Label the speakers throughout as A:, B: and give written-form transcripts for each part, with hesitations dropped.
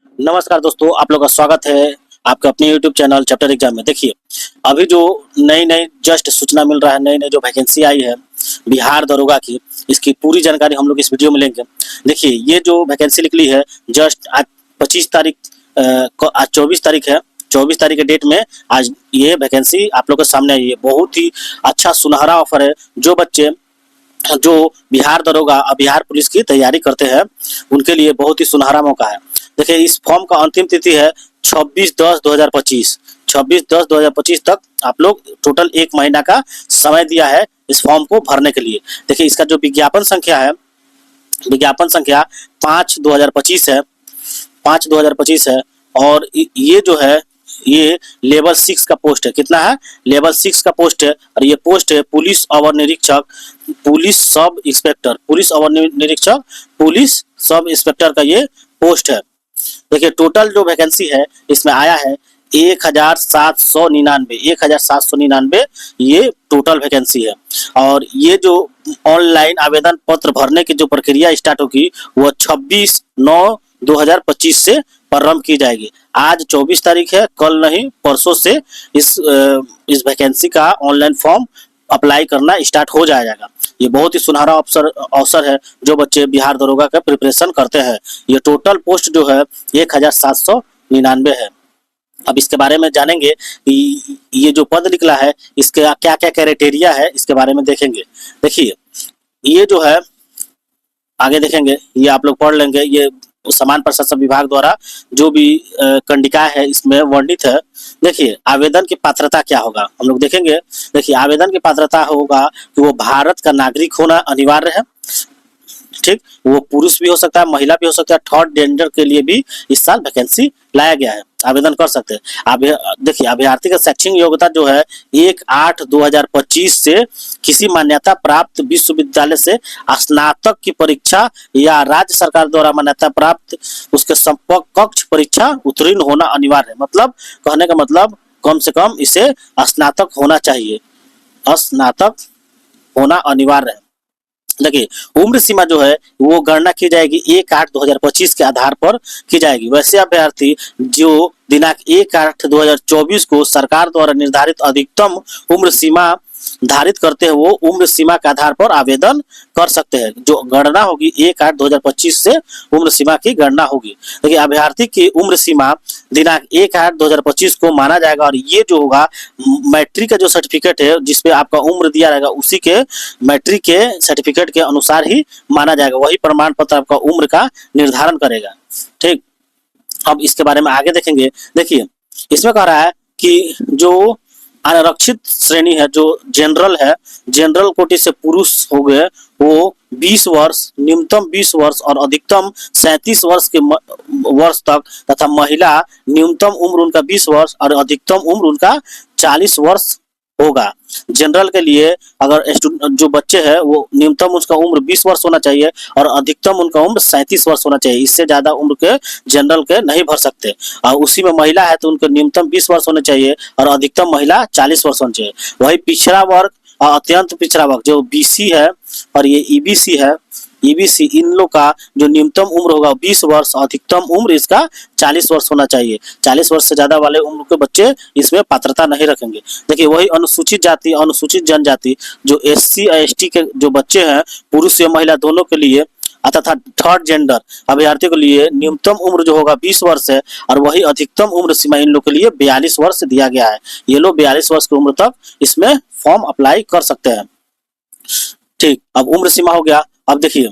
A: नमस्कार दोस्तों, आप लोग का स्वागत है आपके अपने YouTube चैनल चैप्टर एग्जाम में। देखिए, अभी जो नई नई जस्ट सूचना मिल रहा है, नई नई जो वैकेंसी आई है बिहार दरोगा की, इसकी पूरी जानकारी हम लोग इस वीडियो में लेंगे। देखिए, ये जो वैकेंसी निकली है जस्ट आज 25 तारीख आज 24 तारीख है। 24 तारीख के डेट में आज ये वैकेंसी आप लोग के सामने आई है। बहुत ही अच्छा सुनहरा ऑफर है। जो बच्चे जो बिहार दरोगा और बिहार पुलिस की तैयारी करते हैं उनके लिए बहुत ही सुनहरा मौका है। देखिए, इस फॉर्म का अंतिम तिथि है 26/10/2025। 26/10/2025 तक आप लोग टोटल 1 महीना का समय दिया है इस फॉर्म को भरने के लिए। देखिए, इसका जो विज्ञापन संख्या है, विज्ञापन संख्या 5/2025 है, 5/2025 है। और ये जो है ये लेवल 6 का पोस्ट है। कितना है? लेवल 6 का पोस्ट है। और ये पोस्ट है पुलिस अवर निरीक्षक, पुलिस सब इंस्पेक्टर, पुलिस अवर निरीक्षक, पुलिस सब इंस्पेक्टर का ये पोस्ट है। देखिए, टोटल जो वैकेंसी है इसमें आया है 1799 ये टोटल वैकेंसी है। और ये जो ऑनलाइन आवेदन पत्र भरने की जो प्रक्रिया स्टार्ट होगी वो 26/9/2025 से प्रारंभ की जाएगी। आज 24 तारीख है, कल नहीं परसों से इस वैकेंसी का ऑनलाइन फॉर्म अप्लाई करना स्टार्ट हो जाएगा। ये बहुत ही सुनहरा अवसर है जो बच्चे बिहार दरोगा का प्रिपरेशन करते हैं। ये टोटल पोस्ट जो है 1799 है। अब इसके बारे में जानेंगे कि ये जो पद निकला है इसके क्या क्या क्राइटेरिया है, इसके बारे में देखेंगे। देखिए, ये जो है आगे देखेंगे, ये आप लोग पढ़ लेंगे। ये समान प्रशासन विभाग द्वारा जो भी कंडिका है इसमें वर्णित है। देखिए, आवेदन की पात्रता क्या होगा हम लोग देखेंगे। देखिए, आवेदन की पात्रता होगा कि वो भारत का नागरिक होना अनिवार्य है। ठीक, वो पुरुष भी हो सकता है, महिला भी हो सकता है। थर्ड जेंडर के लिए भी इस साल वैकेंसी लाया गया है, आवेदन कर सकते हैं। देखिए, अभ्यर्थी का शैक्षणिक योग्यता जो है 1/8/2025 से किसी मान्यता प्राप्त विश्वविद्यालय से स्नातक की परीक्षा या राज्य सरकार द्वारा मान्यता प्राप्त उसके समकक्ष परीक्षा उत्तीर्ण होना अनिवार्य है। मतलब कहने का मतलब कम से कम इसे स्नातक होना चाहिए, स्नातक होना अनिवार्य है। देखिए, उम्र सीमा जो है वो गणना की जाएगी 1/8/2025 के आधार पर की जाएगी। वैसे अभ्यर्थी जो दिनांक 1/8/2024 को सरकार द्वारा निर्धारित अधिकतम उम्र सीमा धारित करते हैं वो उम्र सीमा के आधार पर आवेदन कर सकते हैं। जो गणना होगी 1/8/2025 से उम्र सीमा की गणना होगी। देखिए, अभ्यर्थी की उम्र सीमा दिनांक 1/8/2025 को माना जाएगा। और ये जो होगा मैट्रिक का जो सर्टिफिकेट है जिसपे आपका उम्र दिया रहेगा उसी के मैट्रिक के सर्टिफिकेट के अनुसार ही माना जाएगा। वही प्रमाण पत्र आपका उम्र का निर्धारण करेगा। ठीक, अब इसके बारे में आगे देखेंगे। देखिए, इसमें कह रहा है कि जो आरक्षित श्रेणी है, जो जनरल है, जनरल कोटि से पुरुष हो गए वो 20 वर्ष, न्यूनतम 20 वर्ष और अधिकतम 37 वर्ष के वर्ष तक, तथा महिला न्यूनतम उम्र उनका 20 वर्ष और अधिकतम उम्र उनका 40 वर्ष होगा। जनरल के लिए अगर जो बच्चे हैं वो न्यूनतम उसका उम्र 20 वर्ष होना चाहिए और अधिकतम उनका उम्र 37 वर्ष होना चाहिए। इससे ज्यादा उम्र के जनरल के नहीं भर सकते। और उसी में महिला है तो उनके न्यूनतम 20 वर्ष होने चाहिए और अधिकतम महिला 40 वर्ष होना चाहिए। वही पिछड़ा वर्ग और अत्यंत पिछड़ा वर्ग जो बीसी है और ये ईबीसी है, ईबीसी, इन लोग का जो न्यूनतम उम्र होगा 20 वर्ष, अधिकतम उम्र इसका 40 वर्ष होना चाहिए। 40 वर्ष से ज्यादा वाले उम्र के बच्चे इसमें पात्रता नहीं रखेंगे। देखिए, वही अनुसूचित जाति, अनुसूचित जनजाति जो SC और ST के जो बच्चे हैं, पुरुष या महिला दोनों के लिए, तथा थर्ड जेंडर अभ्यर्थियों के लिए न्यूनतम उम्र जो होगा 20 वर्ष है और वही अधिकतम उम्र सीमा इन लोग के लिए 42 वर्ष दिया गया है। ये लोग 42 वर्ष की उम्र तक इसमें फॉर्म अप्लाई कर सकते हैं। ठीक, अब उम्र सीमा हो गया। अब देखिए,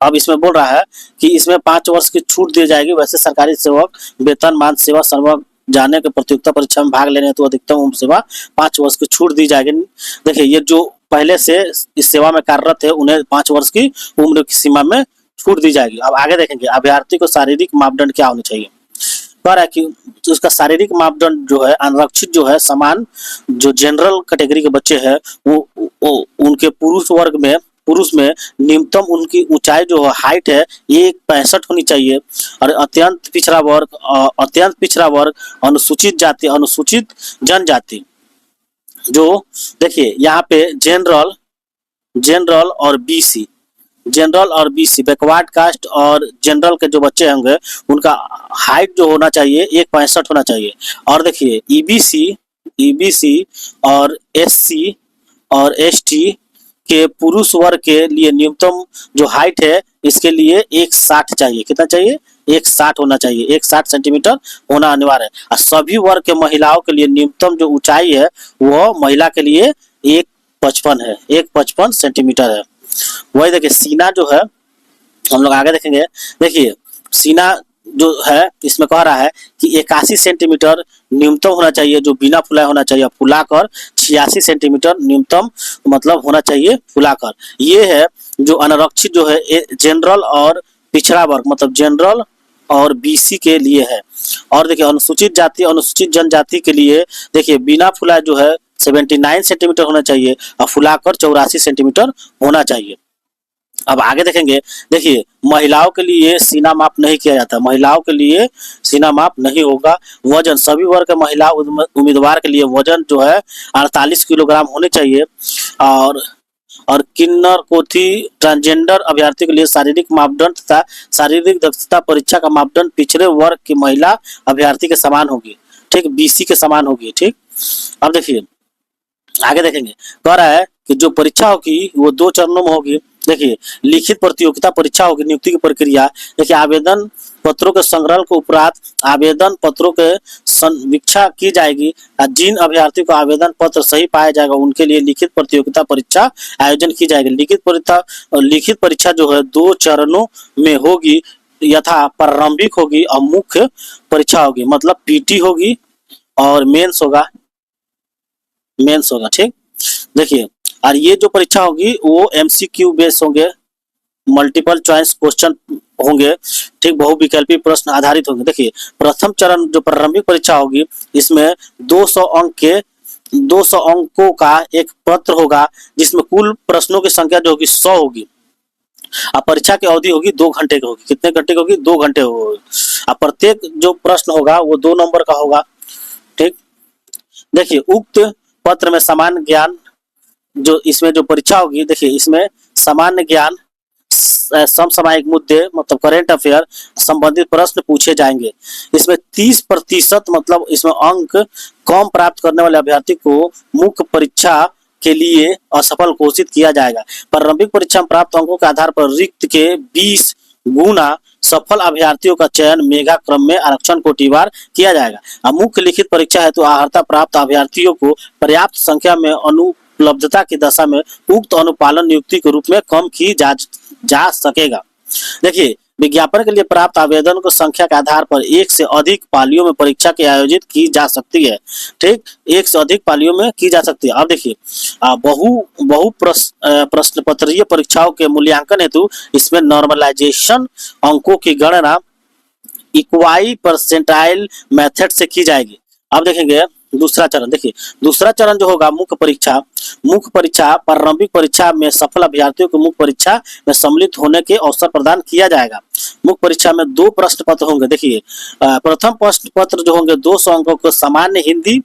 A: अब इसमें बोल रहा है कि इसमें 5 वर्ष की छूट दी जाएगी। वैसे सरकारी सेवक वेतनमान सेवा सर्वक जाने के प्रतियोगिता परीक्षा में भाग लेने तो अधिकतम उम्र सेवा 5 वर्ष की छूट दी जाएगी। देखिए, ये जो पहले से इस सेवा में कार्यरत है उन्हें 5 वर्ष की उम्र की सीमा में छूट दी जाएगी। अब आगे देखेंगे अभ्यर्थी को शारीरिक मापदंड क्या होने चाहिए। कह रहा है कि उसका शारीरिक मापदंड जो है अनारक्षित जो है समान जो जनरल कैटेगरी के बच्चे हैं वो उनके पुरुष में न्यूनतम उनकी ऊंचाई जो हाइट है 1.65 होनी चाहिए। और अत्यंत पिछड़ा वर्ग अनुसूचित जाति, अनुसूचित जनजाति जो देखिए यहाँ पे जनरल और बीसी जनरल और बीसी बैकवर्ड कास्ट और जनरल के जो बच्चे होंगे उनका हाइट जो होना चाहिए 1.65 होना चाहिए। और देखिए ईबीसी ईबीसी और एससी और एसटी के पुरुष वर्ग के लिए न्यूनतम जो हाइट है इसके लिए 1.60 चाहिए। कितना चाहिए? 1.60 होना चाहिए, 1.60 सेंटीमीटर होना अनिवार्य है। और सभी वर्ग के महिलाओं के लिए न्यूनतम जो ऊंचाई है वो महिला के लिए 1.55 है, 1.55 सेंटीमीटर है। वही देखिए सीना जो है हम लोग आगे देखेंगे। देखिए सीना जो है इसमें कह रहा है कि 81 सेंटीमीटर न्यूनतम होना चाहिए जो बिना फुलाए होना चाहिए, फुलाकर 86 सेंटीमीटर न्यूनतम मतलब होना चाहिए फुलाकर। ये है जो अनारक्षित जो है जनरल और पिछड़ा वर्ग मतलब जनरल और बीसी के लिए है। और देखिए अनुसूचित जाति अनुसूचित जनजाति के लिए देखिए बिना फुलाए जो है 79 सेंटीमीटर होना चाहिए और फुलाकर 84 सेंटीमीटर होना चाहिए। अब आगे देखेंगे। देखिए महिलाओं के लिए सीना माप नहीं किया जाता, महिलाओं के लिए सीना माप नहीं होगा। वजन सभी वर्ग के महिला उम्मीदवार के लिए वजन जो है 48 किलोग्राम होने चाहिए। और किन्नर कोथी ट्रांसजेंडर अभ्यर्थी के लिए शारीरिक मापदंड तथा शारीरिक दक्षता परीक्षा का मापदंड पिछड़े वर्ग की महिला अभ्यर्थी के समान होगी, ठीक, बीसी के समान होगी, ठीक। अब देखिए आगे देखेंगे। कह रहा है कि जो परीक्षा होगी वो 2 चरणों में होगी। देखिए लिखित प्रतियोगिता परीक्षा होगी, नियुक्ति की प्रक्रिया। देखिए आवेदन पत्रों के संग्रह के उपरांत आवेदन पत्रों के समीक्षा की जाएगी। जिन अभ्यर्थी को आवेदन पत्र सही पाया जाएगा उनके लिए लिखित प्रतियोगिता परीक्षा आयोजन की जाएगी। लिखित परीक्षा जो है 2 चरणों में होगी, यथा प्रारंभिक होगी और मुख्य परीक्षा होगी। मतलब पीटी होगी और मेंस होगा, ठीक। देखिए और ये जो परीक्षा होगी वो एमसीक्यू बेस होंगे, मल्टीपल चॉइस क्वेश्चन होंगे, ठीक, बहुविकल्पी प्रश्न आधारित होंगे। देखिए प्रथम चरण जो प्रारंभिक परीक्षा होगी इसमें 200 अंकों का एक पत्र होगा जिसमें कुल प्रश्नों की संख्या जो होगी 100 होगी। अब परीक्षा की अवधि होगी 2 घंटे की होगी। कितने घंटे की होगी? 2 घंटे होगी। अब प्रत्येक जो प्रश्न होगा वो 2 नंबर का होगा, ठीक। देखिए उक्त पत्र में सामान्य ज्ञान जो इसमें जो परीक्षा होगी, देखिए इसमें सामान्य ज्ञान समसामयिक मुद्दे मतलब करेंट अफेयर संबंधित प्रश्न पूछे जाएंगे। इसमें 30% मतलब इसमें अंक कम प्राप्त करने वाले अभ्यर्थी को मुख्य परीक्षा के लिए असफल घोषित किया जाएगा। प्रारंभिक परीक्षा में प्राप्त अंकों के आधार पर रिक्त के 20 गुना सफल अभ्यर्थियों का चयन मेगा क्रम में आरक्षण कोटिवार किया जाएगा। मुख्य लिखित परीक्षा हेतु अर्हता प्राप्त अभ्यर्थियों को पर्याप्त संख्या में अनुपलब्धता की दशा में उक्त अनुपालन नियुक्ति के रूप में कम की जा सकेगा। देखिए विज्ञापन के लिए प्राप्त आवेदन को संख्या के आधार पर 1 से अधिक पालियों में परीक्षा की आयोजित की जा सकती है, ठीक, 1 से अधिक पालियों में की जा सकती है। अब देखिए बहु प्रश्न पत्रीय परीक्षाओं के मूल्यांकन हेतु इसमें नॉर्मलाइजेशन अंकों की गणना इक्वाई परसेंटाइल मेथड से की जाएगी। अब देखेंगे दूसरा चरण। देखिए दूसरा चरण जो होगा मुख्य परीक्षा प्रारंभिक परीक्षा में सफल अभ्यर्थियों को मुख्य परीक्षा में सम्मिलित होने के अवसर प्रदान किया जाएगा। मुख्य परीक्षा में 2 प्रश्न पत्र होंगे। देखिए प्रथम प्रश्न पत्र जो होंगे 200 अंकों के सामान्य हिंदी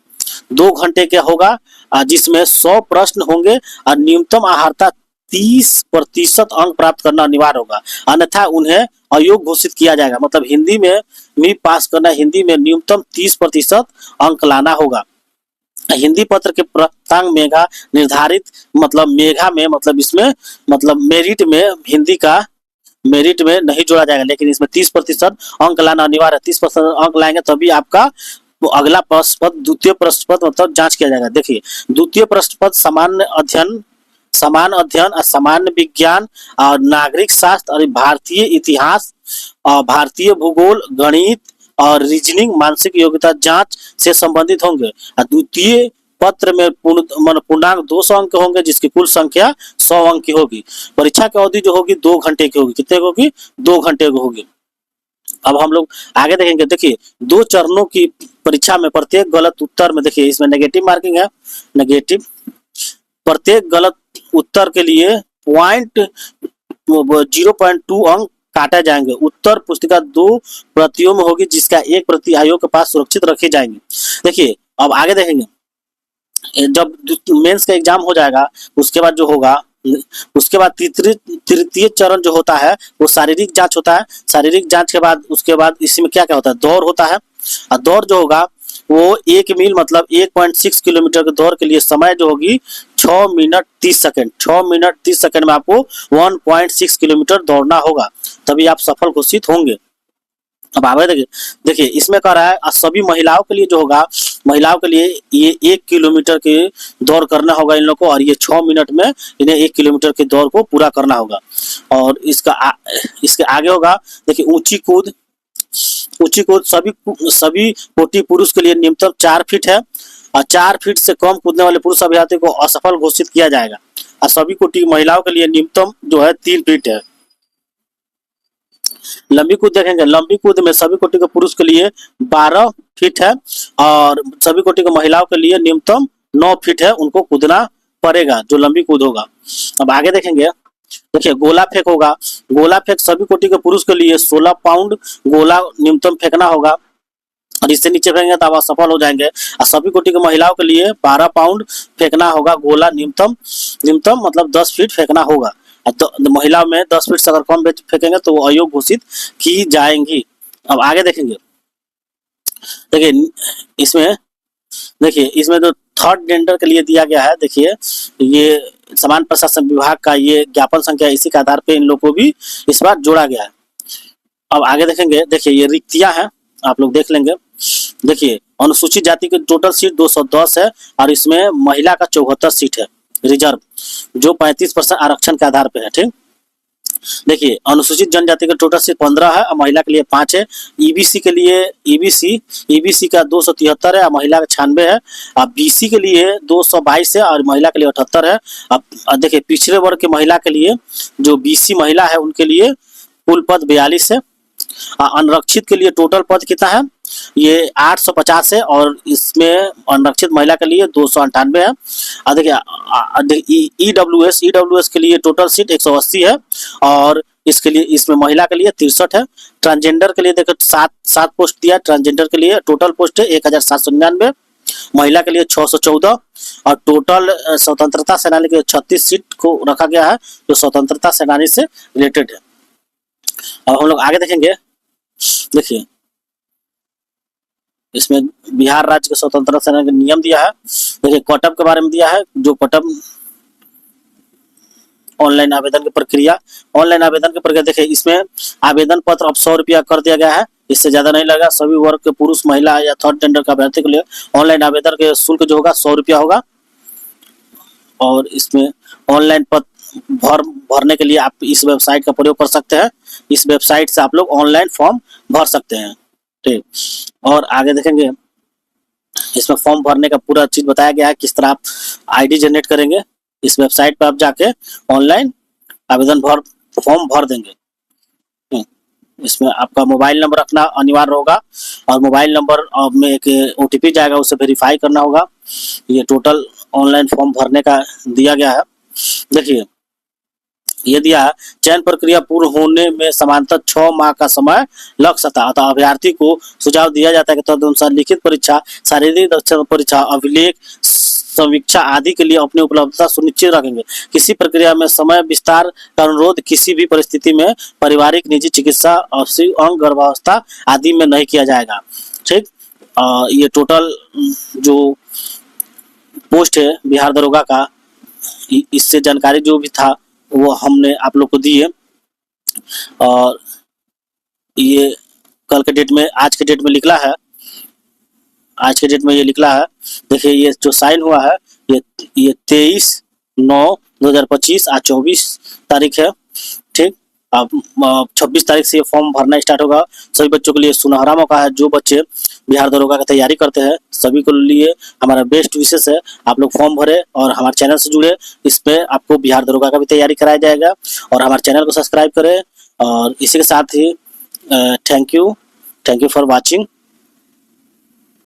A: 2 घंटे के होगा जिसमें 100 प्रश्न होंगे और न्यूनतम अर्हता 30% अंक प्राप्त करना अनिवार्य होगा, अन्यथा उन्हें अयोग्य घोषित किया जाएगा। मतलब हिंदी में भी पास करना, हिंदी में न्यूनतम 30% अंक लाना होगा। हिंदी पत्र के प्राप्तांक मेगा निर्धारित मतलब मेगा में मतलब इसमें मतलब मेरिट में हिंदी का मेरिट में नहीं जोड़ा जाएगा, लेकिन इसमें 30% अंक लाना अनिवार्य है। 30% अंक लाएंगे तभी आपका अगला प्रश्न पत्र द्वितीय प्रश्न पत्र मतलब जांच किया जाएगा। देखिए द्वितीय प्रश्न पत्र समान अध्ययन और सामान्य विज्ञान और नागरिक शास्त्र और भारतीय इतिहास और भारतीय भूगोल गणित और रीजनिंग मानसिक योग्यता जांच से संबंधित होंगे। द्वितीय पत्र में पूर्णांक 200 अंक होंगे जिसकी कुल संख्या 100 अंक की होगी। परीक्षा की अवधि जो होगी 2 घंटे की होगी। कितने की होगी? 2 घंटे की होगी। अब हम लोग आगे देखेंगे। देखिए 2 चरणों की परीक्षा में प्रत्येक गलत उत्तर में देखिए इसमें नेगेटिव मार्किंग है, नेगेटिव प्रत्येक गलत उत्तर के लिए 0.2 अंक काटे जाएंगे। उत्तर पुस्तिका 2 प्रतियों में होगी जिसका 1 प्रति आयोग के पास सुरक्षित रखी जाएंगी। देखिए अब आगे देखेंगे जब मेंस का एग्जाम हो जाएगा उसके बाद जो होगा उसके बाद तृतीय चरण जो होता है वो शारीरिक जांच होता है। शारीरिक जांच के बाद उसके बाद इसमें क्या क्या होता है, दौड़ होता है। और दौड़ जो होगा वो 1 मील मतलब 1.6 किलोमीटर के दौड़ के लिए समय जो होगी 6 मिनट 30 सेकंड। 6 मिनट 30 सेकंड में आपको 1.6 किलोमीटर दौड़ना होगा, तभी आप सफल घोषित होंगे। अब आगे देखिए इसमें कह रहा है सभी महिलाओं के लिए जो होगा, महिलाओं के लिए ये 1 किलोमीटर की दौड़ करना होगा इन लोगों को, और ये 6 मिनट में इन्हें 1 किलोमीटर की दौड़ को पूरा करना होगा। और इसके आगे होगा देखिए ऊंची कूद। ऊंची कूद सभी कोटि पुरुष के लिए न्यूनतम 4 फीट है, और 4 फीट से कम कूदने वाले पुरुष अभ्यर्थी को असफल घोषित किया जाएगा। और सभी कोटि महिलाओं के लिए न्यूनतम जो है 3 फीट है। लंबी कूद देखेंगे, लंबी कूद में सभी कोटि के पुरुष के लिए 12 फीट है, और सभी कोटि के महिलाओं के लिए न्यूनतम 9 फीट है, उनको कूदना पड़ेगा जो लंबी कूद होगा। अब आगे देखेंगे, देखिए गोला फेंक होगा। गोला फेंक सभी कोटि के पुरुष के लिए 16 पाउंड गोला न्यूनतम फेंकना होगा, और इससे नीचे फेंकेंगे तो आप असफल हो जाएंगे। और सभी कोटि के महिलाओं के लिए 12 पाउंड फेंकना होगा गोला, न्यूनतम मतलब 10 फीट फेंकना होगा। तो महिलाओं में 10 फीट से अगर कम फेंकेंगे तो वो अयोग्य घोषित की जाएंगी। अब आगे देखेंगे, देखिए इसमें जो थर्ड जेंडर के लिए दिया गया है, देखिए ये समान प्रशासन विभाग का ये ज्ञापन संख्या, इसी के आधार पे इन लोगों को भी इस बार जोड़ा गया है। अब आगे देखेंगे, देखिए ये रिक्तियां हैं, आप लोग देख लेंगे। देखिए अनुसूचित जाति की टोटल सीट 210 है, और इसमें महिला का 74 सीट है रिजर्व, जो 35% आरक्षण के आधार पे है। ठीक, देखिए अनुसूचित जनजाति का टोटल सीट 15 है, और महिला के लिए 5 है। ईबीसी के लिए ईबीसी का 273 है, और महिला का 96 है। अब बीसी के लिए 222 है, और महिला के लिए 78 है। अब देखिए पिछड़े वर्ग की महिला के लिए जो बीसी महिला है उनके लिए कुल पद 42 है। अनरक्षित के लिए टोटल पद कितना है, ये 850 है, और इसमें अनरक्षित महिला के लिए 298 है। देखिए ईडब्ल्यूएस के लिए टोटल सीट 180 है, और इसके लिए इसमें महिला के लिए 63 है। ट्रांसजेंडर के लिए देखो 7 पोस्ट दिया। ट्रांसजेंडर के लिए टोटल पोस्ट है 1799, महिला के लिए 614, और टोटल स्वतंत्रता सेनानी के 36 सीट को रखा गया है, जो स्वतंत्रता सेनानी से रिलेटेड है। अब हम लोग आगे देखेंगे, देखिए इसमें बिहार राज्य के स्वतंत्रता सेनानी का नियम दिया है। देखिए कटअप के बारे में दिया है, जो कटअप ऑनलाइन आवेदन की प्रक्रिया। देखिए इसमें आवेदन पत्र अब 100 रुपया कर दिया गया है, इससे ज्यादा नहीं लगा। सभी वर्ग के पुरुष, महिला या थर्ड जेंडर के अभ्यर्थी के लिए ऑनलाइन आवेदन के शुल्क जो होगा 100 रुपया होगा, और इसमें ऑनलाइन पत्र भरने के लिए आप इस वेबसाइट का प्रयोग कर सकते हैं। इस वेबसाइट से आप लोग ऑनलाइन फॉर्म भर सकते हैं। ठीक, और आगे देखेंगे इसमें फॉर्म भरने का पूरा चीज बताया गया है, किस तरह आप आईडी जनरेट करेंगे। इस वेबसाइट पर आप जाके ऑनलाइन आवेदन फॉर्म भर देंगे। इसमें आपका मोबाइल नंबर रखना अनिवार्य होगा, और मोबाइल नंबर में एक ओटीपी जाएगा, उसे वेरीफाई करना होगा। ये टोटल ऑनलाइन फॉर्म भरने का दिया गया है। देखिए ये दिया है, चयन प्रक्रिया पूर्ण होने में समांतर 6 माह का समय लग सकता है। अतः अभ्यर्थी को सुझाव दिया जाता है कि तदनुसार लिखित परीक्षा, शारीरिक दक्षता परीक्षा, अभिलेख समीक्षा आदि के लिए अपनी उपलब्धता सुनिश्चित रखेंगे। किसी प्रक्रिया में समय विस्तार का अनुरोध किसी भी परिस्थिति में पारिवारिक, निजी चिकित्सा, अंग गर्भावस्था आदि में नहीं किया जाएगा। ठीक, ये टोटल जो पोस्ट है बिहार दरोगा का, इससे जानकारी जो भी था वो हमने आप लोग को दी है। और ये कल के डेट में, आज के डेट में निकला है, आज के डेट में ये निकला है। देखिए ये जो साइन हुआ है ये 23/9/2025 आज 24 तारीख है। ठीक, अब 26 तारीख से ये फॉर्म भरना स्टार्ट होगा। सभी बच्चों के लिए सुनहरा मौका है। जो बच्चे बिहार दरोगा की तैयारी करते हैं सभी को लिए हमारा बेस्ट विशेष है, आप लोग फॉर्म भरे और हमारे चैनल से जुड़े। इसमें आपको बिहार दरोगा का भी तैयारी कराया जाएगा, और हमारे चैनल को सब्सक्राइब करें। और इसी के साथ ही थैंक यू फॉर वॉचिंग।